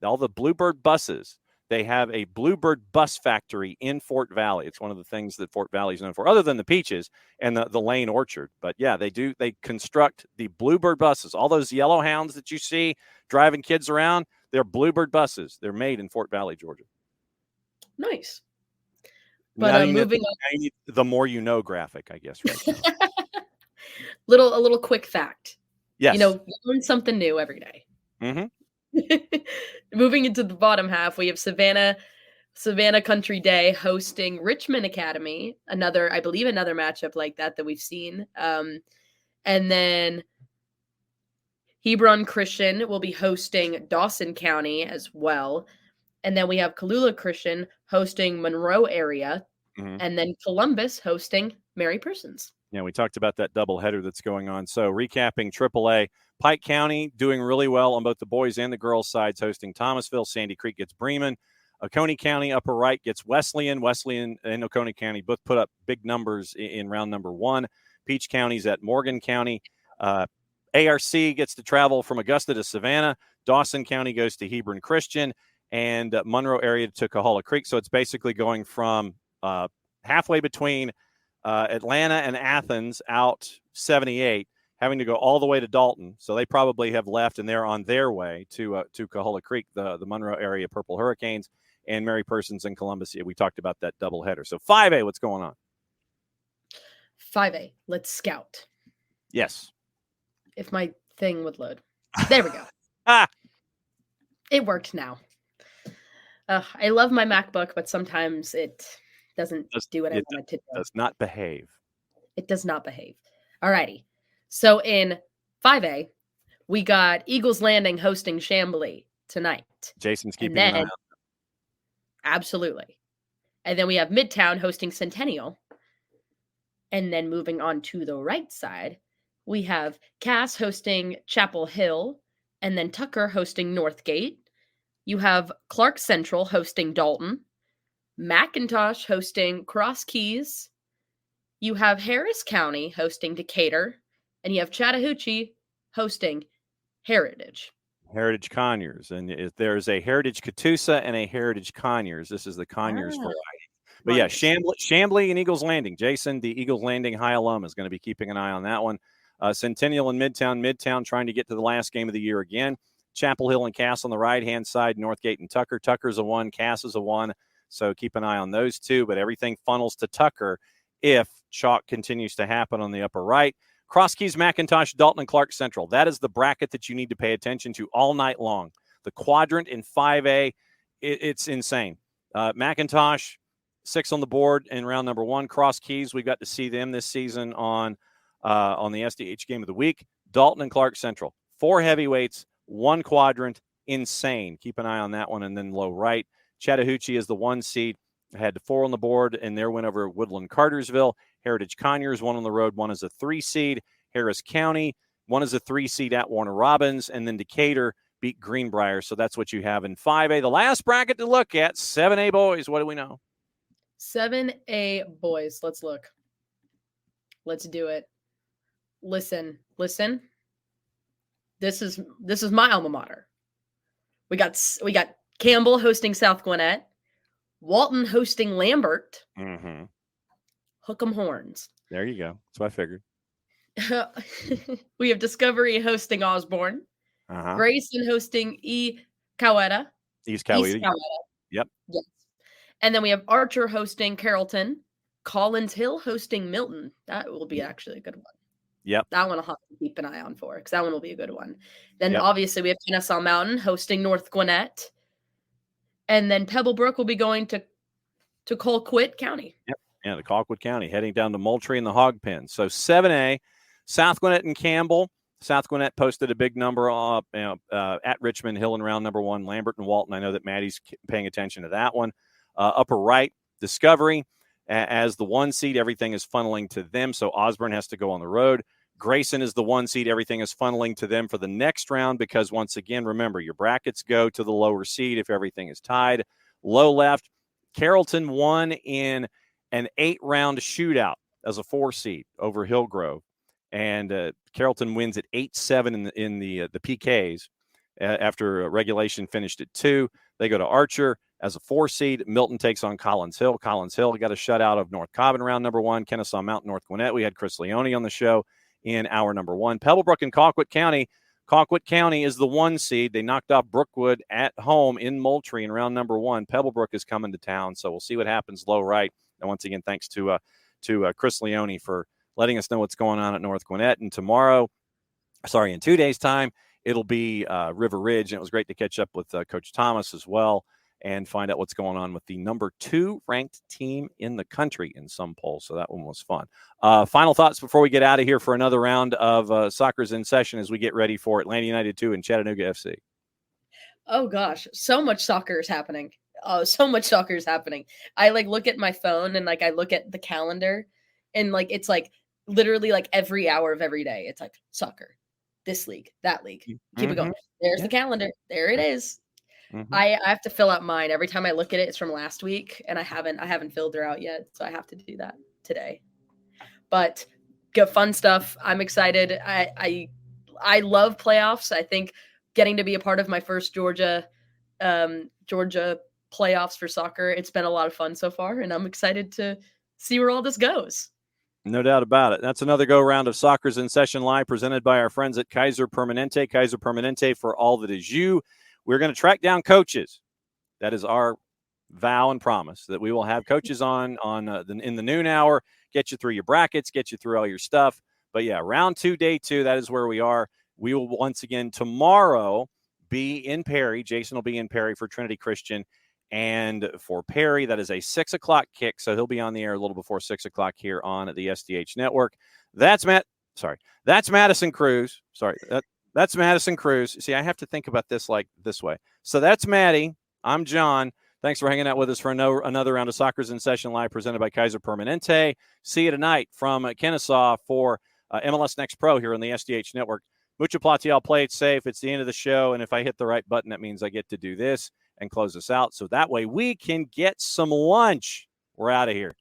All the Bluebird buses, they have a Bluebird bus factory in Fort Valley. It's one of the things that Fort Valley is known for, other than the peaches and the Lane Orchard. But yeah, they construct the Bluebird buses. All those yellow hounds that you see driving kids around, they're Bluebird buses. They're made in Fort Valley, Georgia. Nice. But moving on, the more you know graphic, I guess. Right now. a little quick fact. Yes. You learn something new every day. Mm-hmm. Moving into the bottom half, we have Savannah Country Day hosting Richmond Academy. I believe another matchup like that we've seen. And then Hebron Christian will be hosting Dawson County as well. And then we have Kalula Christian hosting Monroe area. Mm-hmm. And then Columbus hosting Mary Persons. Yeah, we talked about that doubleheader that's going on. So recapping AAA, Pike County doing really well on both the boys and the girls sides, hosting Thomasville. Sandy Creek gets Bremen. Oconee County, upper right, gets Wesleyan. Wesleyan and Oconee County both put up big numbers in round number 1. Peach County's at Morgan County. ARC gets to travel from Augusta to Savannah. Dawson County goes to Hebron Christian. And Monroe area to Coahulla Creek. So it's basically going from halfway between Atlanta and Athens out 78, having to go all the way to Dalton. So they probably have left, and they're on their way to Coahulla Creek, the Monroe area Purple Hurricanes, and Mary Persons and Columbus. We talked about that doubleheader. So 5A, what's going on? 5A, let's scout. Yes. If my thing would load. There we go. It worked now. I love my MacBook, but sometimes it doesn't do what I want it to do. It does not behave. It does not behave. All righty. So in 5A, we got Eagles Landing hosting Chamblee tonight. Jason's keeping an eye on. Absolutely. And then we have Midtown hosting Centennial. And then moving on to the right side, we have Cass hosting Chapel Hill, and then Tucker hosting Northgate. You have Clark Central hosting Dalton, McIntosh hosting Cross Keys. You have Harris County hosting Decatur, and you have Chattahoochee hosting Heritage. Heritage Conyers. And there's a Heritage Catoosa and a Heritage Conyers. This is the Conyers variety. But yeah, Chambly and Eagles Landing. Jason, the Eagles Landing High alum, is going to be keeping an eye on that one. Centennial and Midtown trying to get to the last game of the year again. Chapel Hill and Cass on the right-hand side, Northgate and Tucker. Tucker's a 1, Cass is a 1. So keep an eye on those two, but everything funnels to Tucker if chalk continues to happen on the upper right. Cross Keys, McIntosh, Dalton, and Clark Central. That is the bracket that you need to pay attention to all night long. The quadrant in 5A, it's insane. McIntosh, 6 on the board in round number 1. Cross Keys, we got to see them this season on the SDH Game of the Week. Dalton and Clark Central, 4 heavyweights, 1 quadrant, insane. Keep an eye on that one. And then low right, Chattahoochee is the 1 seed. Had 4 on the board, and their win over Woodland Cartersville. Heritage Conyers, 1 on the road, 1 is a 3 seed. Harris County, 1 is a 3 seed at Warner Robins, and then Decatur beat Greenbrier. So that's what you have in 5A. The last bracket to look at, 7A boys. What do we know? 7A boys. Let's look. Let's do it. Listen. This is my alma mater. We got Campbell hosting South Gwinnett, Walton hosting Lambert. Mm-hmm. Hook 'em horns. There you go. That's what I figured. We have Discovery hosting Osborne. Uh-huh. Grayson hosting Coweta. East Coweta. Yep. Yes. And then we have Archer hosting Carrollton. Collins Hill hosting Milton. That will be actually a good one. Yep. That one I'll have to keep an eye on for because that one will be a good one. Then obviously we have Kennesaw Mountain hosting North Gwinnett. And then Pebblebrook will be going to Colquitt County. Yep. Yeah, the Colquitt County heading down to Moultrie and the Hog Pen. So 7A, South Gwinnett and Campbell. South Gwinnett posted a big number at Richmond Hill in round number 1. Lambert and Walton. I know that Maddie's paying attention to that one. Upper right, Discovery as the 1 seed. Everything is funneling to them. So Osborne has to go on the road. Grayson is the 1 seed. Everything is funneling to them for the next round because, once again, remember, your brackets go to the lower seed if everything is tied. Low left, Carrollton won in an 8-round shootout as a 4 seed over Hillgrove. And Carrollton wins at 8-7 in the PKs after regulation finished at 2. They go to Archer as a 4 seed. Milton takes on Collins Hill. Collins Hill got a shutout of North Cobb in round number 1. Kennesaw Mountain, North Gwinnett. We had Chris Leone on the show in hour number 1. Pebblebrook and Colquitt County. Colquitt County is the 1 seed. They knocked off Brookwood at home in Moultrie in round number 1. Pebblebrook is coming to town, so we'll see what happens low right. And once again, thanks to Chris Leone for letting us know what's going on at North Gwinnett. And in 2 days' time, it'll be River Ridge. And it was great to catch up with Coach Thomas as well and find out what's going on with the number 2 ranked team in the country in some polls. So that one was fun. Final thoughts before we get out of here for another round of Soccer's in Session as we get ready for Atlanta United 2 and Chattanooga FC. Oh, gosh. So much soccer is happening. Oh, so much soccer is happening. I look at my phone and I look at the calendar and it's literally every hour of every day. It's soccer, this league, that league. Keep it going. There's the calendar. There it is. Mm-hmm. I have to fill out mine. Every time I look at it, it's from last week and I haven't filled her out yet. So I have to do that today. But good fun stuff. I'm excited. I love playoffs. I think getting to be a part of my first Georgia playoffs for soccer, it's been a lot of fun so far, and I'm excited to see where all this goes. No doubt about it. That's another go-round of Soccer's in Session Live presented by our friends at Kaiser Permanente. Kaiser Permanente for all that is you. We're going to track down coaches. That is our vow and promise that we will have coaches in the noon hour, get you through your brackets, get you through all your stuff. But yeah, round 2, day 2, that is where we are. We will once again tomorrow be in Perry. Jason will be in Perry for Trinity Christian. And for Perry, that is a 6 o'clock kick. So he'll be on the air a little before 6 o'clock here on the SDH network. That's Madison Cruz. That's Madison Cruz. See, I have to think about this this way. So that's Maddie. I'm John. Thanks for hanging out with us for another round of Soccer's in Session Live presented by Kaiser Permanente. See you tonight from Kennesaw for MLS Next Pro here on the SDH network. Mucho Platiel, play it safe. It's the end of the show. And if I hit the right button, that means I get to do this and close us out. So that way we can get some lunch. We're out of here.